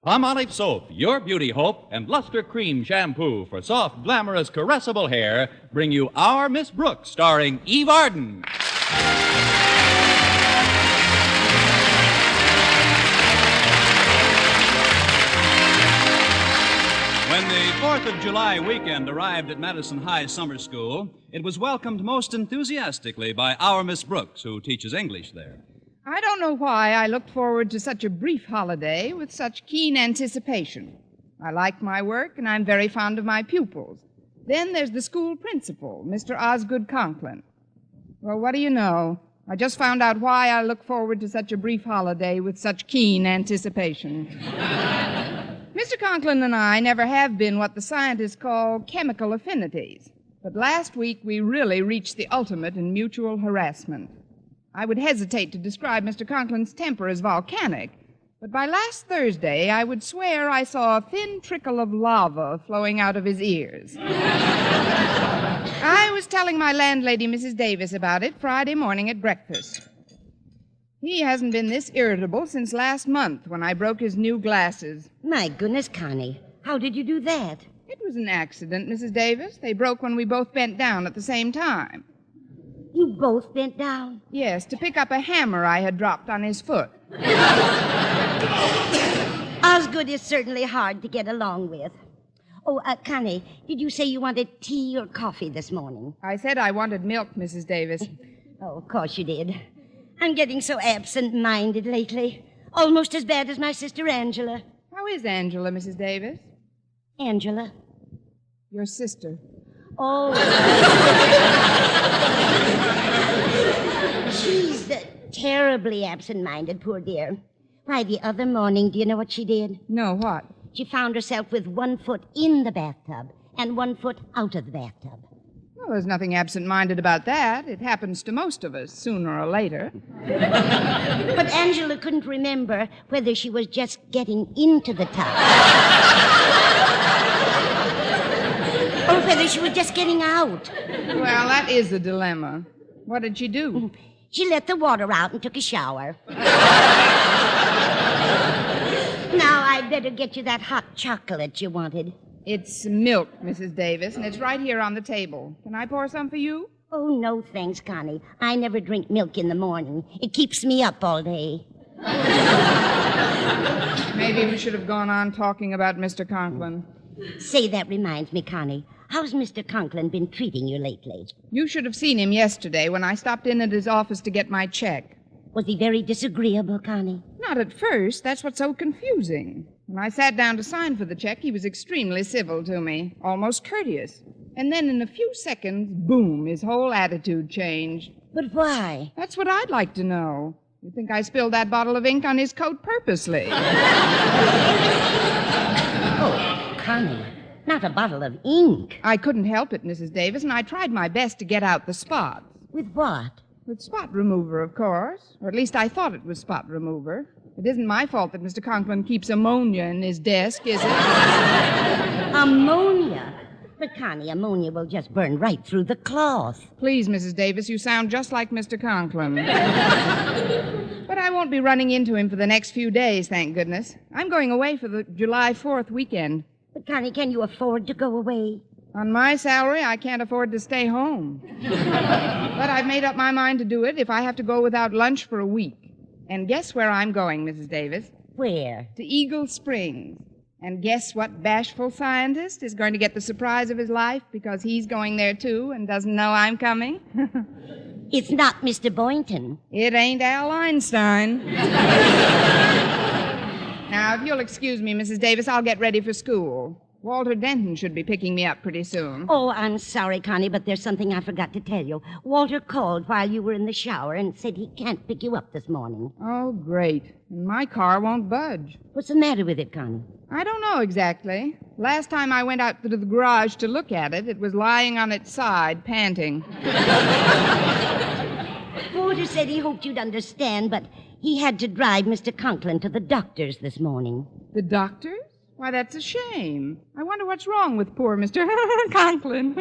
Palmolive Soap, your beauty hope, and Luster Cream Shampoo for soft, glamorous, caressable hair bring you Our Miss Brooks, starring Eve Arden. When the 4th of July weekend arrived at Madison High Summer School, it was welcomed most enthusiastically by Our Miss Brooks, who teaches English there. I don't know why I looked forward to such a brief holiday with such keen anticipation. I like my work, and I'm very fond of my pupils. Then there's the school principal, Mr. Osgood Conklin. Well, what do you know? I just found out why I look forward to such a brief holiday with such keen anticipation. Mr. Conklin and I never have been what the scientists call chemical affinities. But last week we really reached the ultimate in mutual harassment. I would hesitate to describe Mr. Conklin's temper as volcanic, but by last Thursday I would swear I saw a thin trickle of lava flowing out of his ears. I was telling my landlady, Mrs. Davis, about it Friday morning at breakfast. He hasn't been this irritable since last month when I broke his new glasses. My goodness, Connie, how did you do that? It was an accident, Mrs. Davis. They broke when we both bent down at the same time. You both bent down? Yes, to pick up a hammer I had dropped on his foot. Osgood is certainly hard to get along with. Oh, Connie, did you say you wanted tea or coffee this morning? I said I wanted milk, Mrs. Davis. Oh, of course you did. I'm getting so absent-minded lately. Almost as bad as my sister Angela. How is Angela, Mrs. Davis? Angela? Your sister. Oh. She's terribly absent-minded, poor dear. Why, the other morning, do you know what she did? No, what? She found herself with one foot in the bathtub and one foot out of the bathtub. Well, there's nothing absent-minded about that. It happens to most of us, sooner or later. But Angela couldn't remember whether she was just getting into the tub or whether she was just getting out. Well, that is a dilemma. What did she do? She let the water out and took a shower. Now, I'd better get you that hot chocolate you wanted. It's milk, Mrs. Davis, and it's right here on the table. Can I pour some for you? Oh, no, thanks, Connie. I never drink milk in the morning. It keeps me up all day. Maybe we should have gone on talking about Mr. Conklin. Say, that reminds me, Connie. How's Mr. Conklin been treating you lately? You should have seen him yesterday when I stopped in at his office to get my check. Was he very disagreeable, Connie? Not at first. That's what's so confusing. When I sat down to sign for the check, he was extremely civil to me, almost courteous. And then in a few seconds, boom, his whole attitude changed. But why? That's what I'd like to know. You think I spilled that bottle of ink on his coat purposely? Oh, Connie, not a bottle of ink. I couldn't help it, Mrs. Davis, and I tried my best to get out the spots. With what? With spot remover, of course. Or at least I thought it was spot remover. It isn't my fault that Mr. Conklin keeps ammonia in his desk, is it? Ammonia? But, Connie, ammonia will just burn right through the cloth. Please, Mrs. Davis, you sound just like Mr. Conklin. But I won't be running into him for the next few days, thank goodness. I'm going away for the July 4th weekend. But, Connie, can you afford to go away? On my salary, I can't afford to stay home. But I've made up my mind to do it if I have to go without lunch for a week. And guess where I'm going, Mrs. Davis? Where? To Eagle Springs. And guess what bashful scientist is going to get the surprise of his life because he's going there, too, and doesn't know I'm coming? It's not Mr. Boynton. It ain't Al Einstein. Now, if you'll excuse me, Mrs. Davis, I'll get ready for school. Walter Denton should be picking me up pretty soon. Oh, I'm sorry, Connie, but there's something I forgot to tell you. Walter called while you were in the shower and said he can't pick you up this morning. Oh, great. And my car won't budge. What's the matter with it, Connie? I don't know exactly. Last time I went out to the garage to look at it, it was lying on its side, panting. Walter said he hoped you'd understand, but he had to drive Mr. Conklin to the doctor's this morning. The doctor's? Why, that's a shame. I wonder what's wrong with poor Mr. Conklin.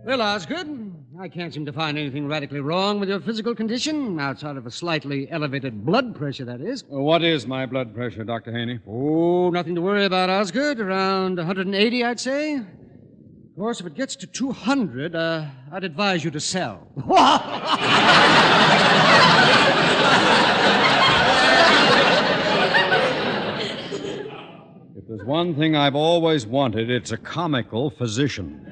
Well, Osgood, I can't seem to find anything radically wrong with your physical condition, outside of a slightly elevated blood pressure, that is. What is my blood pressure, Dr. Haney? Oh, nothing to worry about, Osgood. Around 180, I'd say. Of course, if it gets to 200, I'd advise you to sell. If there's one thing I've always wanted, it's a comical physician.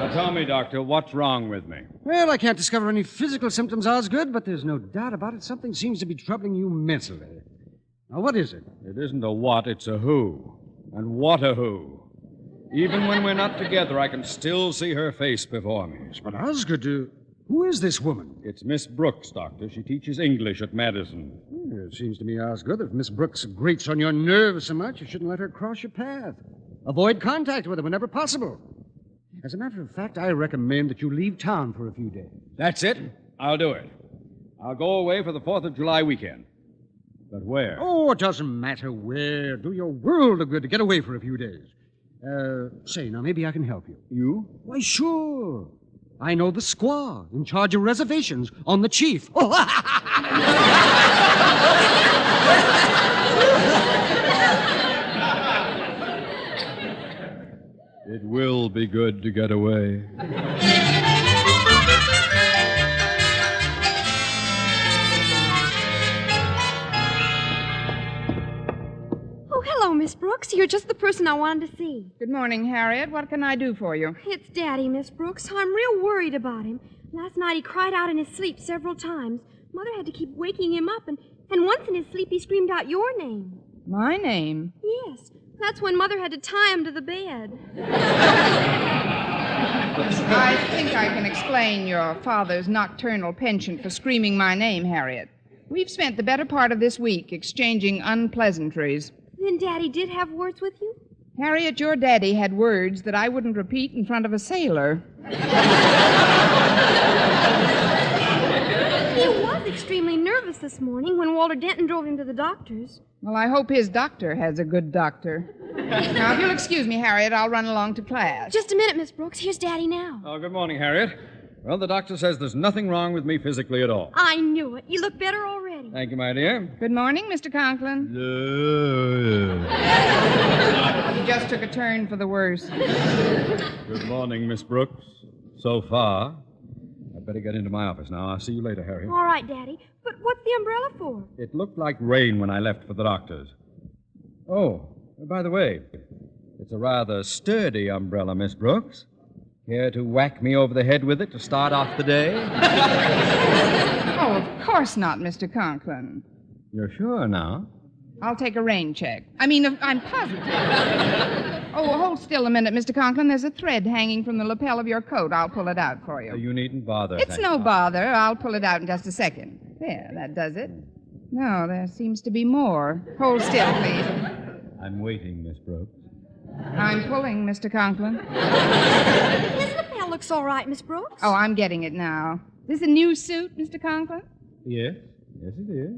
Now tell me, Doctor, what's wrong with me? Well, I can't discover any physical symptoms, Osgood, but there's no doubt about it. Something seems to be troubling you mentally. Now, what is it? It isn't a what, it's a who. And what a who. Even when we're not together, I can still see her face before me. But, Osgood, who is this woman? It's Miss Brooks, Doctor. She teaches English at Madison. It seems to me, Osgood, if Miss Brooks grates on your nerves so much, you shouldn't let her cross your path. Avoid contact with her whenever possible. As a matter of fact, I recommend that you leave town for a few days. That's it. I'll do it. I'll go away for the 4th of July weekend. But where? Oh, it doesn't matter where. Do your world of good to get away for a few days. Say, now, maybe I can help you. You? Why, sure. I know the squaw in charge of reservations on the chief. Oh, It will be good to get away. Oh, hello, Miss Brooks. You're just the person I wanted to see. Good morning, Harriet. What can I do for you? It's Daddy, Miss Brooks. I'm real worried about him. Last night he cried out in his sleep several times. Mother had to keep waking him up, and once in his sleep he screamed out your name. My name? Yes. That's when Mother had to tie him to the bed. I think I can explain your father's nocturnal penchant for screaming my name, Harriet. We've spent the better part of this week exchanging unpleasantries. Then Daddy did have words with you? Harriet, your daddy had words that I wouldn't repeat in front of a sailor. He was extremely nervous this morning when Walter Denton drove him to the doctor's. Well, I hope his doctor has a good doctor. Now, if you'll excuse me, Harriet, I'll run along to class. Just a minute, Miss Brooks. Here's Daddy now. Oh, good morning, Harriet. Well, the doctor says there's nothing wrong with me physically at all. I knew it. You look better already. Thank you, my dear. Good morning, Mr. Conklin. He just took a turn for the worse. Good morning, Miss Brooks. So far. I'd better get into my office now. I'll see you later, Harriet. All right, Daddy. But what's the umbrella for? It looked like rain when I left for the doctor's. Oh, by the way, it's a rather sturdy umbrella, Miss Brooks. Care to whack me over the head with it to start off the day? Oh, of course not, Mr. Conklin. You're sure now? I'll take a rain check. I'm positive. Oh, hold still a minute, Mr. Conklin. There's a thread hanging from the lapel of your coat. I'll pull it out for you. You needn't bother. It's thank no you. bother. I'll pull it out in just a second. There, that does it. No, there seems to be more. Hold still, please. I'm waiting, Miss Brooks. I'm pulling, Mr. Conklin. His lapel looks all right, Miss Brooks. Oh, I'm getting it now. Is this a new suit, Mr. Conklin? Yes. Yes, it is.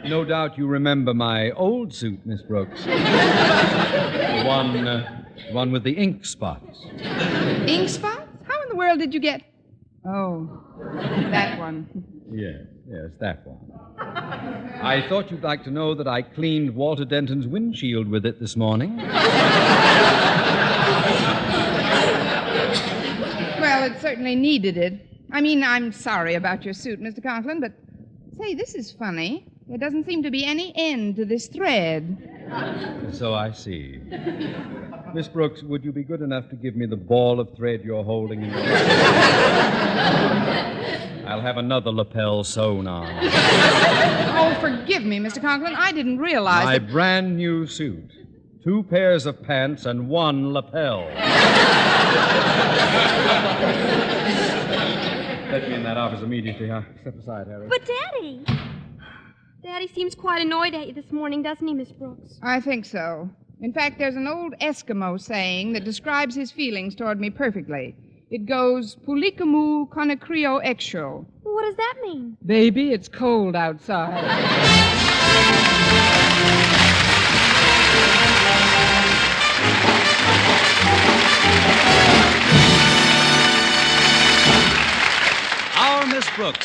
No doubt you remember my old suit, Miss Brooks. The one with the ink spots. Ink spots? How in the world did you get... Oh, that one. Yes, that one. I thought you'd like to know that I cleaned Walter Denton's windshield with it this morning. Well, it certainly needed it. I'm sorry about your suit, Mr. Conklin, but say, this is funny. There doesn't seem to be any end to this thread. So I see. Miss Brooks, would you be good enough to give me the ball of thread you're holding in your hand? I'll have another lapel sewn on. Oh, forgive me, Mr. Conklin. I didn't realize My that... brand new suit. 2 pairs of pants and 1 lapel. Let me in that office immediately. Step aside, Harry. But, Daddy... Daddy seems quite annoyed at you this morning, doesn't he, Miss Brooks? I think so. In fact, there's an old Eskimo saying that describes his feelings toward me perfectly. It goes, Pulikamu konakrio exo. What does that mean? Baby, it's cold outside.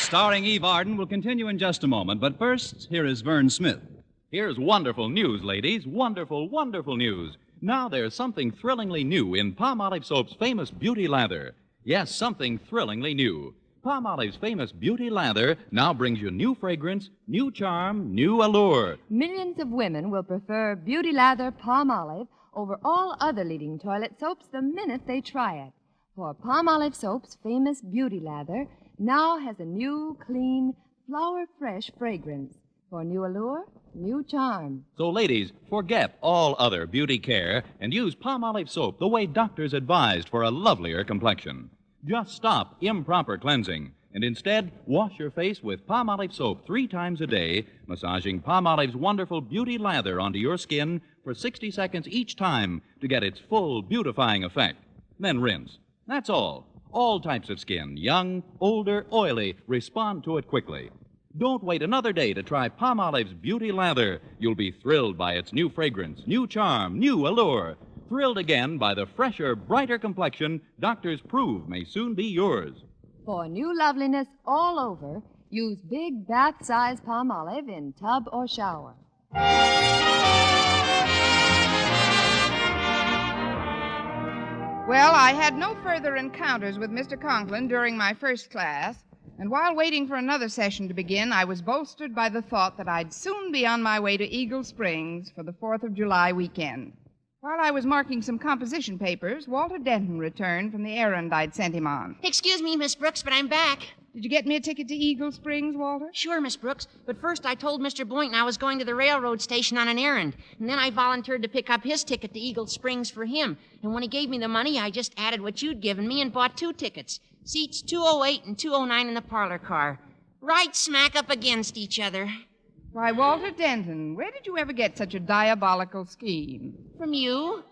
starring Eve Arden, will continue in just a moment. But first, here is Vern Smith. Here's wonderful news, ladies. Wonderful, wonderful news. Now there's something thrillingly new in Palmolive Soap's famous Beauty Lather. Yes, something thrillingly new. Palmolive's famous Beauty Lather now brings you new fragrance, new charm, new allure. Millions of women will prefer Beauty Lather Palmolive over all other leading toilet soaps the minute they try it. For Palmolive Soap's famous Beauty Lather now has a new, clean, flower-fresh fragrance for new allure, new charm. So, ladies, forget all other beauty care and use Palmolive Soap the way doctors advised for a lovelier complexion. Just stop improper cleansing and instead wash your face with Palmolive Soap 3 times a day, massaging Palmolive's wonderful Beauty Lather onto your skin for 60 seconds each time to get its full beautifying effect. Then rinse. That's all. All types of skin, young, older, oily, respond to it quickly. Don't wait another day to try Palmolive's Beauty Lather. You'll be thrilled by its new fragrance, new charm, new allure. Thrilled again by the fresher, brighter complexion doctors prove may soon be yours. For new loveliness all over, use big bath-size Palmolive in tub or shower. Well, I had no further encounters with Mr. Conklin during my first class, and while waiting for another session to begin, I was bolstered by the thought that I'd soon be on my way to Eagle Springs for the 4th of July weekend. While I was marking some composition papers, Walter Denton returned from the errand I'd sent him on. Excuse me, Miss Brooks, but I'm back. Did you get me a ticket to Eagle Springs, Walter? Sure, Miss Brooks, but first I told Mr. Boynton I was going to the railroad station on an errand, and then I volunteered to pick up his ticket to Eagle Springs for him. And when he gave me the money, I just added what you'd given me and bought 2 tickets. Seats 208 and 209 in the parlor car. Right smack up against each other. Why, Walter Denton, where did you ever get such a diabolical scheme? From you.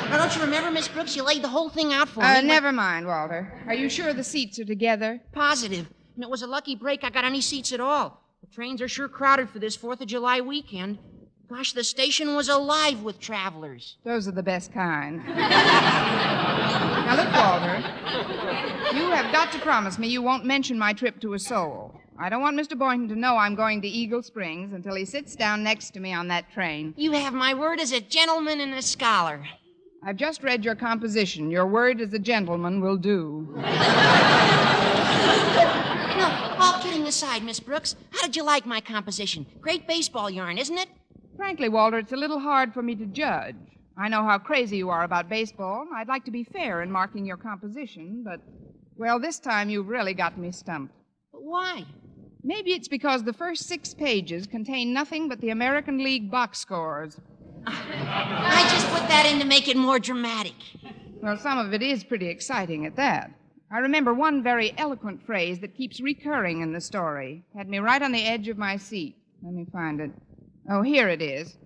Now, don't you remember, Miss Brooks? You laid the whole thing out for me. Never mind, Walter. Are you sure the seats are together? Positive. And it was a lucky break I got any seats at all. The trains are sure crowded for this 4th of July weekend. Gosh, the station was alive with travelers. Those are the best kind. Now, look, Walter, you have got to promise me you won't mention my trip to a soul. I don't want Mr. Boynton to know I'm going to Eagle Springs until he sits down next to me on that train. You have my word as a gentleman and a scholar. I've just read your composition. Your word as a gentleman will do. No, all kidding aside, Miss Brooks, how did you like my composition? Great baseball yarn, isn't it? Frankly, Walter, it's a little hard for me to judge. I know how crazy you are about baseball. I'd like to be fair in marking your composition, but, well, this time you've really got me stumped. But why? Maybe it's because the first 6 pages contain nothing but the American League box scores. I just put that in to make it more dramatic. Well, some of it is pretty exciting at that. I remember one very eloquent phrase that keeps recurring in the story. Had me right on the edge of my seat. Let me find it. Oh, here it is.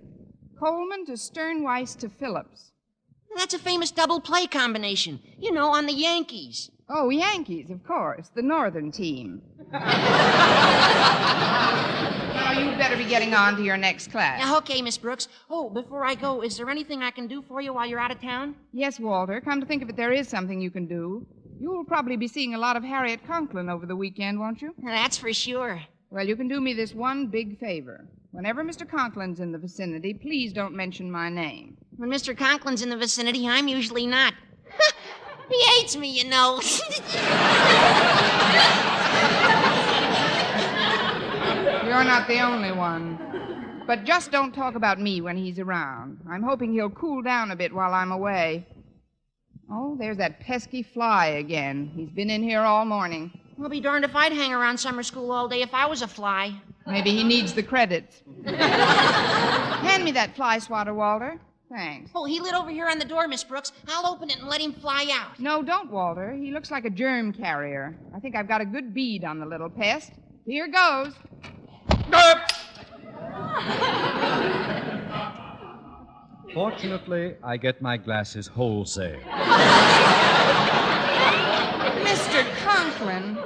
Coleman to Sternweiss to Phillips. That's a famous double play combination. You know, on the Yankees. Oh, Yankees, of course. The northern team. Now, you'd better be getting on to your next class. Now, okay, Miss Brooks. Oh, before I go, is there anything I can do for you while you're out of town? Yes, Walter. Come to think of it, there is something you can do. You'll probably be seeing a lot of Harriet Conklin over the weekend, won't you? That's for sure. Well, you can do me this one big favor. Whenever Mr. Conklin's in the vicinity, please don't mention my name. When Mr. Conklin's in the vicinity, I'm usually not. He hates me, you know. You're not the only one. But just don't talk about me when he's around. I'm hoping he'll cool down a bit while I'm away. Oh, there's that pesky fly again. He's been in here all morning. I'll be darned if I'd hang around summer school all day if I was a fly. Maybe he needs the credits. Hand me that fly swatter, Walter. Thanks. Oh, he lit over here on the door, Miss Brooks. I'll open it and let him fly out. No, don't, Walter. He looks like a germ carrier. I think I've got a good bead on the little pest. Here goes. Fortunately, I get my glasses wholesale. Mr. Conklin.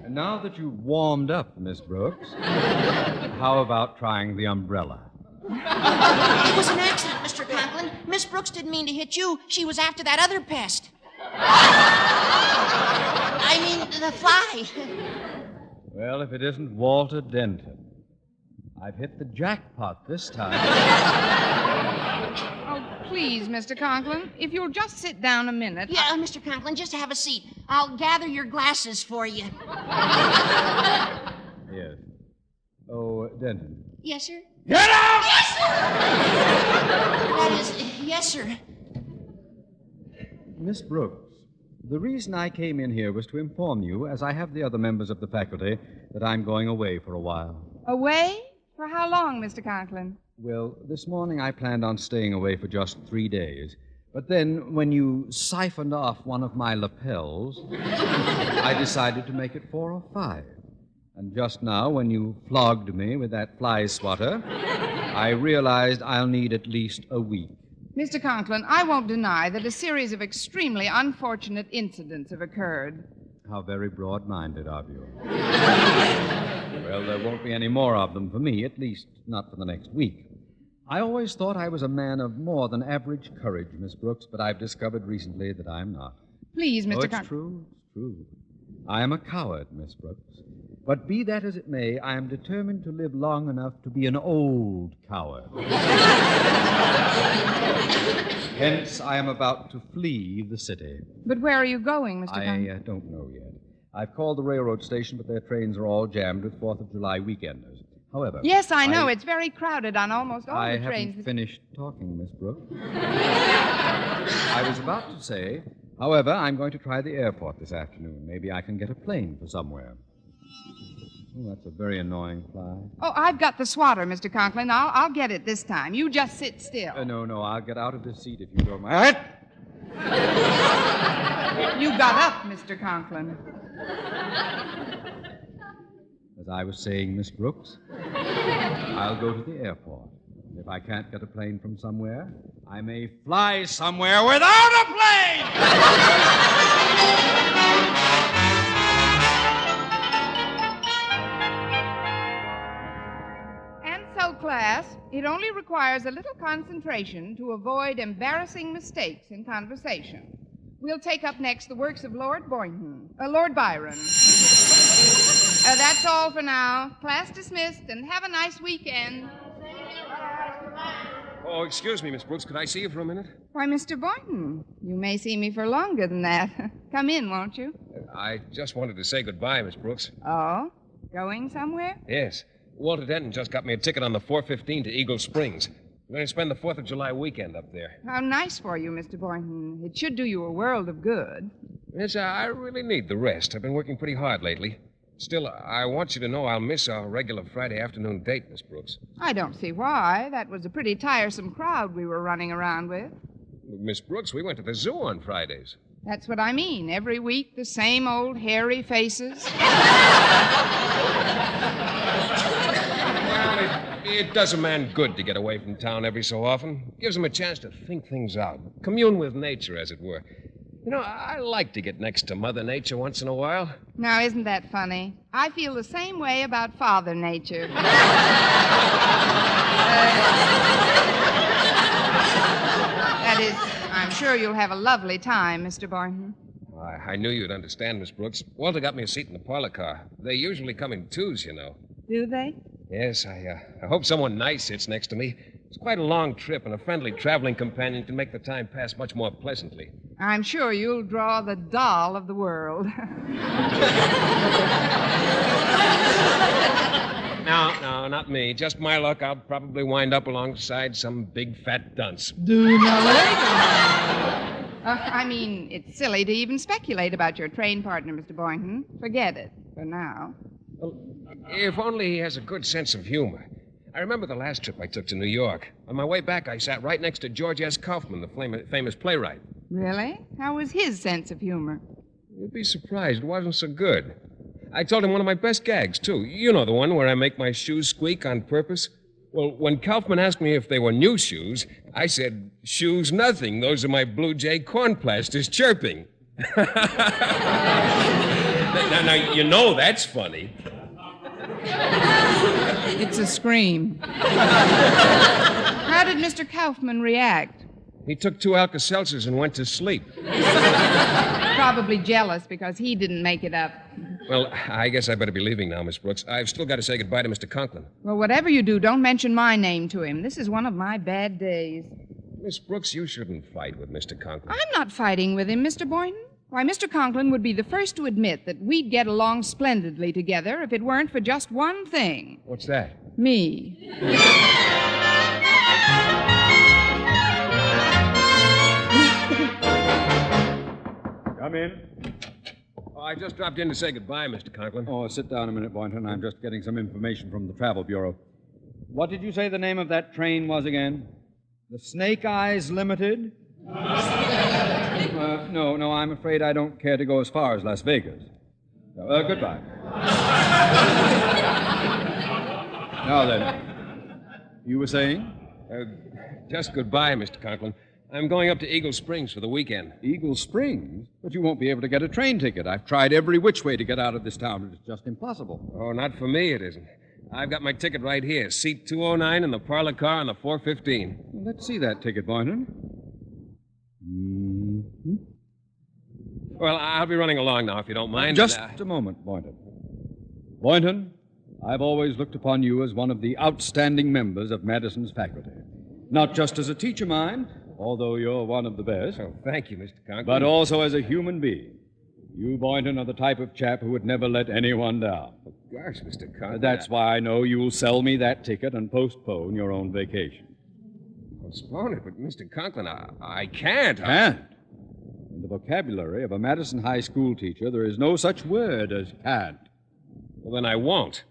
And now that you've warmed up, Miss Brooks, how about trying the umbrella? It was an accident, Mr. Conklin. Miss Brooks didn't mean to hit you. She was after that other pest. I mean, the fly. Well, if it isn't Walter Denton. I've hit the jackpot this time. Oh, please, Mr. Conklin, if you'll just sit down a minute. Yeah, Mr. Conklin, just have a seat. I'll gather your glasses for you. Yes. Oh, Denton. Yes, sir? Get out! Yes, sir! That is, yes, sir. Miss Brooks, the reason I came in here was to inform you, as I have the other members of the faculty, that I'm going away for a while. Away? For how long, Mr. Conklin? Well, this morning I planned on staying away for just 3 days. But then, when you siphoned off one of my lapels, I decided to make it 4 or 5. And just now, when you flogged me with that fly swatter, I realized I'll need at least a week. Mr. Conklin, I won't deny that a series of extremely unfortunate incidents have occurred. How very broad-minded of you. Well, there won't be any more of them for me, at least not for the next week. I always thought I was a man of more than average courage, Miss Brooks, but I've discovered recently that I'm not. Please, Mr. It's true, it's true. I am a coward, Miss Brooks. But be that as it may, I am determined to live long enough to be an old coward. Hence, I am about to flee the city. But where are you going, Mr. Conklin? I don't know yet. I've called the railroad station, but their trains are all jammed with 4th of July weekenders. However... Yes, I know. It's very crowded on almost all the trains. I haven't finished talking, Miss Brooks. I was about to say, however, I'm going to try the airport this afternoon. Maybe I can get a plane for somewhere. Oh, that's a very annoying fly. Oh, I've got the swatter, Mr. Conklin. I'll get it this time. You just sit still. No, I'll get out of this seat if you don't mind. You got up, Mr. Conklin. As I was saying, Miss Brooks, I'll go to the airport. If I can't get a plane from somewhere, I may fly somewhere without a plane! And so, class, it only requires a little concentration to avoid embarrassing mistakes in conversation. We'll take up next the works of Lord Byron. That's all for now. Class dismissed, and have a nice weekend. Oh, excuse me, Miss Brooks. Could I see you for a minute? Why, Mr. Boynton, you may see me for longer than that. Come in, won't you? I just wanted to say goodbye, Miss Brooks. Oh? Going somewhere? Yes. Walter Denton just got me a ticket on the 4:15 to Eagle Springs. We're going to spend the 4th of July weekend up there. How nice for you, Mr. Boynton. It should do you a world of good. Yes, I really need the rest. I've been working pretty hard lately. Still, I want you to know I'll miss our regular Friday afternoon date, Miss Brooks. I don't see why. That was a pretty tiresome crowd we were running around with. Miss Brooks, we went to the zoo on Fridays. That's what I mean. Every week, the same old hairy faces. Well, it does a man good to get away from town every so often. Gives him a chance to think things out. Commune with nature, as it were. You know, I like to get next to Mother Nature once in a while. Now, isn't that funny? I feel the same way about Father Nature. That is, I'm sure you'll have a lovely time, Mr. Boynton. I knew you'd understand, Miss Brooks. Walter got me a seat in the parlor car. They usually come in twos, you know. Do they? Yes, I hope someone nice sits next to me. It's quite a long trip, and a friendly traveling companion can make the time pass much more pleasantly. I'm sure you'll draw the doll of the world. No, not me. Just my luck. I'll probably wind up alongside some big fat dunce. I mean, it's silly to even speculate about your train partner, Mr. Boynton. Forget it for now. Well, if only he has a good sense of humor. I remember the last trip I took to New York. On my way back, I sat right next to George S. Kaufman, the famous playwright. Really? How was his sense of humor? You'd be surprised. It wasn't so good. I told him one of my best gags, too. You know the one where I make my shoes squeak on purpose? Well, when Kaufman asked me if they were new shoes, I said, "Shoes nothing. Those are my Blue Jay corn plasters chirping." now, you know that's funny. It's a scream. How did Mr. Kaufman react? He took 2 Alka-Seltzers and went to sleep. Probably jealous because he didn't make it up. Well, I guess I better be leaving now, Miss Brooks. I've still got to say goodbye to Mr. Conklin. Well, whatever you do, don't mention my name to him. This is one of my bad days. Miss Brooks, you shouldn't fight with Mr. Conklin. I'm not fighting with him, Mr. Boynton. Why, Mr. Conklin would be the first to admit that we'd get along splendidly together if it weren't for just one thing. What's that? Me. Come in. Oh, I just dropped in to say goodbye, Mr. Conklin. Oh, sit down a minute, Boynton. I'm just getting some information from the Travel Bureau. What did you say the name of that train was again? The Snake Eyes Limited? No, I'm afraid I don't care to go as far as Las Vegas. Goodbye. Now then, you were saying? Just goodbye, Mr. Conklin. I'm going up to Eagle Springs for the weekend. Eagle Springs? But you won't be able to get a train ticket. I've tried every which way to get out of this town. It's just impossible. Oh, not for me, it isn't. I've got my ticket right here. Seat 209 in the parlor car on the 415. Well, let's see that ticket, Boynton. Mm-hmm. Well, I'll be running along now, if you don't mind. Just a moment, Boynton. Boynton, I've always looked upon you as one of the outstanding members of Madison's faculty. Not just as a teacher, mind, although you're one of the best. Oh, thank you, Mr. Conklin. But also as a human being. You, Boynton, are the type of chap who would never let anyone down. Oh, gosh, Mr. Conklin. That's why I know you'll sell me that ticket and postpone your own vacation. Postpone it, but Mr. Conklin, I can't. Can't? In the vocabulary of a Madison High School teacher, there is no such word as can't. Well, then I won't.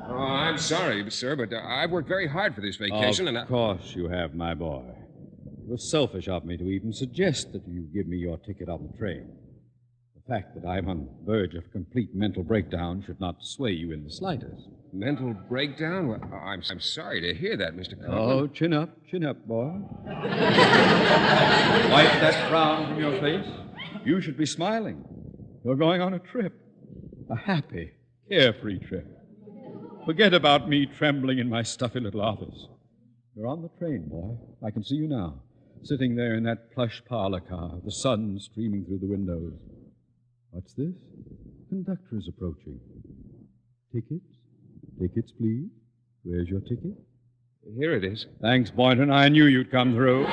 Oh, I'm sorry, sir, but I've worked very hard for this vacation, Of course you have, my boy. It was selfish of me to even suggest that you give me your ticket on the train. The fact that I'm on the verge of complete mental breakdown should not sway you in the slightest. Mental breakdown? Well, I'm sorry to hear that, Mr. Conklin. Oh, chin up, boy. Wipe that frown from your face. You should be smiling. You're going on a trip. A happy, carefree trip. Forget about me trembling in my stuffy little office. You're on the train, boy. I can see you now, sitting there in that plush parlor car, the sun streaming through the windows. What's this? Conductor is approaching. Tickets? Tickets, please. Where's your ticket? Here it is. Thanks, Boynton. I knew you'd come through.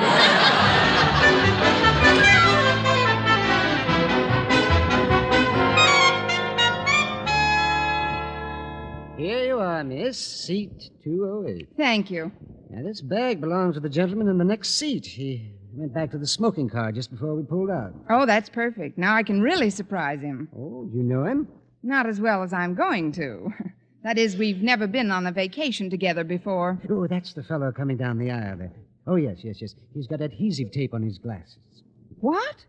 Here you are, miss. Seat 208. Thank you. Now, this bag belongs to the gentleman in the next seat. He went back to the smoking car just before we pulled out. Oh, that's perfect. Now I can really surprise him. Oh, you know him? Not as well as I'm going to. That is, we've never been on a vacation together before. Oh, that's the fellow coming down the aisle there. Oh, yes. He's got adhesive tape on his glasses. What?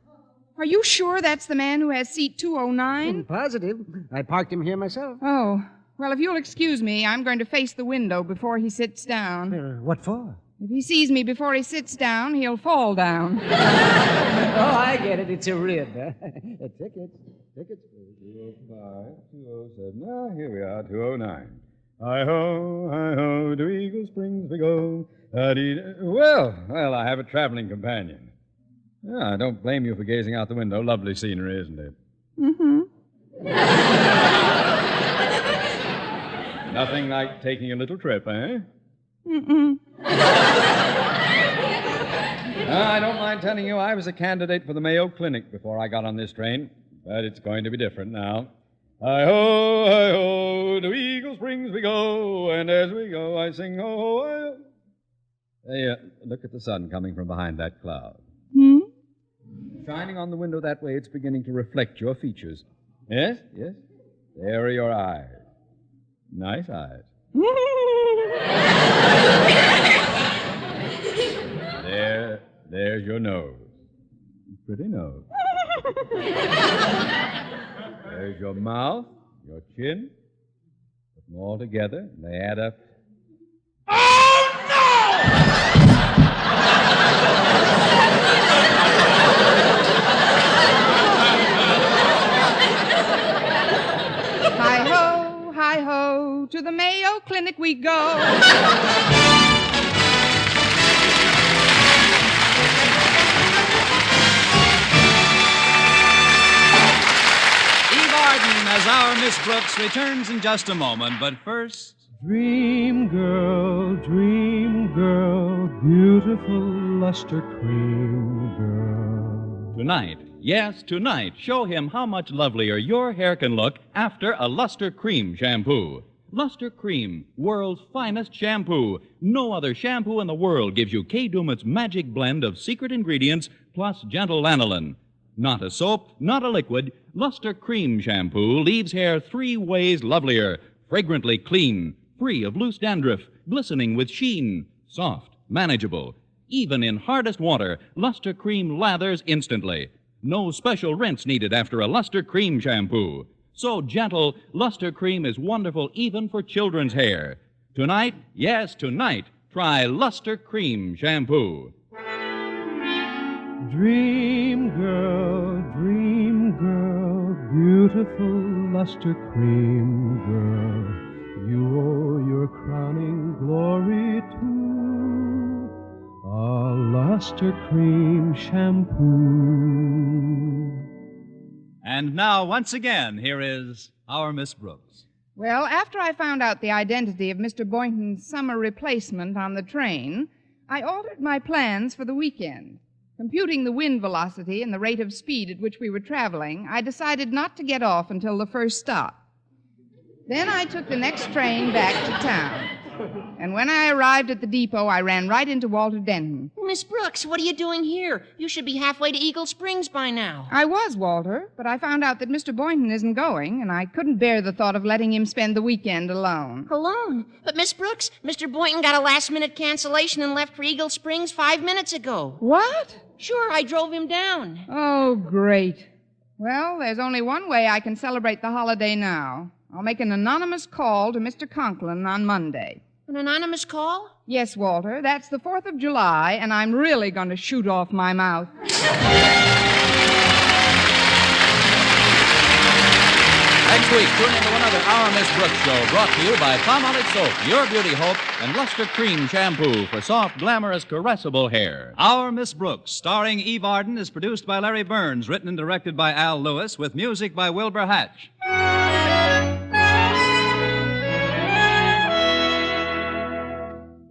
Are you sure that's the man who has seat 209? I'm positive. I parked him here myself. Oh, well, if you'll excuse me, I'm going to face the window before he sits down. What for? If he sees me before he sits down, he'll fall down. Oh, I get it. It's a rib. Tickets. 205, 207. Ah, here we are, 209. Hi-ho, to Eagle Springs we go. Well, I have a traveling companion. I don't blame you for gazing out the window. Lovely scenery, isn't it? Mm-hmm. Nothing like taking a little trip, eh? Mm-mm. I don't mind telling you I was a candidate for the Mayo Clinic before I got on this train. But it's going to be different now. Hi-ho, to Eagle Springs we go, and as we go I sing ho-ho, hi-ho. Hey, look at the sun coming from behind that cloud. Hmm? Shining on the window that way, it's beginning to reflect your features. Yes? There are your eyes. Nice eyes. There's your nose. Pretty nose. There's your mouth, your chin. Put them all together, and they add up. Oh, no! Hi-ho, hi-ho, to the Mayo Clinic we go. Brooks returns in just a moment, but first... Dream girl, beautiful luster cream girl. Tonight, yes, tonight, show him how much lovelier your hair can look after a Luster Cream shampoo. Luster Cream, world's finest shampoo. No other shampoo in the world gives you Kay Daumit's magic blend of secret ingredients plus gentle lanolin. Not a soap, not a liquid. Luster Cream shampoo leaves hair 3 ways lovelier. Fragrantly clean, free of loose dandruff, glistening with sheen, soft, manageable. Even in hardest water, Luster Cream lathers instantly. No special rinse needed after a Luster Cream shampoo. So gentle, Luster Cream is wonderful even for children's hair. Tonight, yes, tonight, try Luster Cream shampoo. Dream girl, beautiful luster cream girl. You owe your crowning glory to a luster cream shampoo. And now, once again, here is our Miss Brooks. Well, after I found out the identity of Mr. Boynton's summer replacement on the train, I altered my plans for the weekend. Computing the wind velocity and the rate of speed at which we were traveling, I decided not to get off until the first stop. Then I took the next train back to town. And when I arrived at the depot, I ran right into Walter Denton. Miss Brooks, what are you doing here? You should be halfway to Eagle Springs by now. I was, Walter, but I found out that Mr. Boynton isn't going, and I couldn't bear the thought of letting him spend the weekend alone. Alone? But, Miss Brooks, Mr. Boynton got a last-minute cancellation and left for Eagle Springs 5 minutes ago. What? Sure, I drove him down. Oh, great. Well, there's only one way I can celebrate the holiday now. I'll make an anonymous call to Mr. Conklin on Monday. An anonymous call? Yes, Walter. That's the 4th of July, and I'm really going to shoot off my mouth. Next week, tune into another Our Miss Brooks show brought to you by Palmolive Soap, Your Beauty Hope, and Luster Cream Shampoo for soft, glamorous, caressable hair. Our Miss Brooks, starring Eve Arden, is produced by Larry Burns, written and directed by Al Lewis, with music by Wilbur Hatch.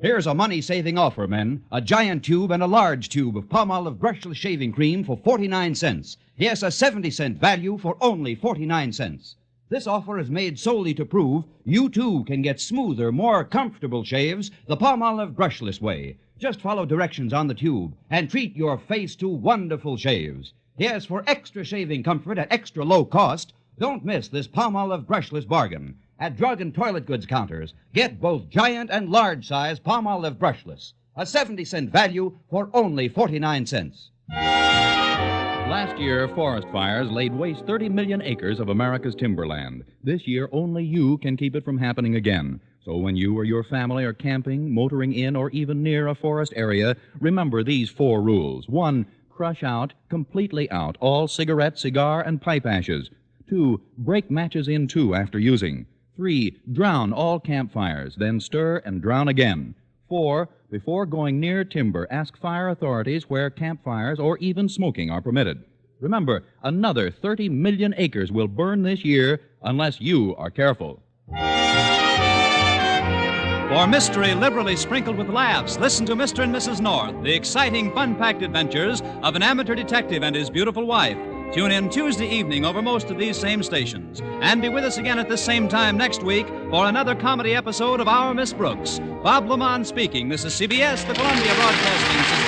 Here's a money-saving offer, men. A giant tube and a large tube of Palmolive brushless shaving cream for 49 cents. Yes, a 70-cent value for only 49 cents. This offer is made solely to prove you, too, can get smoother, more comfortable shaves the Palmolive brushless way. Just follow directions on the tube and treat your face to wonderful shaves. Yes, for extra shaving comfort at extra low cost, don't miss this Palmolive brushless bargain. At drug and toilet goods counters, get both giant and large size Palmolive brushless. A 70-cent value for only 49 cents. Last year, forest fires laid waste 30 million acres of America's timberland. This year, only you can keep it from happening again. So when you or your family are camping, motoring in, or even near a forest area, remember these 4 rules. 1, crush out, completely out, all cigarette, cigar, and pipe ashes. 2, break matches in 2 after using. 3, drown all campfires, then stir and drown again. 4, before going near timber, ask fire authorities where campfires or even smoking are permitted. Remember, another 30 million acres will burn this year unless you are careful. For mystery liberally sprinkled with laughs, listen to Mr. and Mrs. North, the exciting, fun-packed adventures of an amateur detective and his beautiful wife. Tune in Tuesday evening over most of these same stations. And be with us again at this same time next week for another comedy episode of Our Miss Brooks. Bob Lamont speaking. This is CBS, the Columbia Broadcasting System.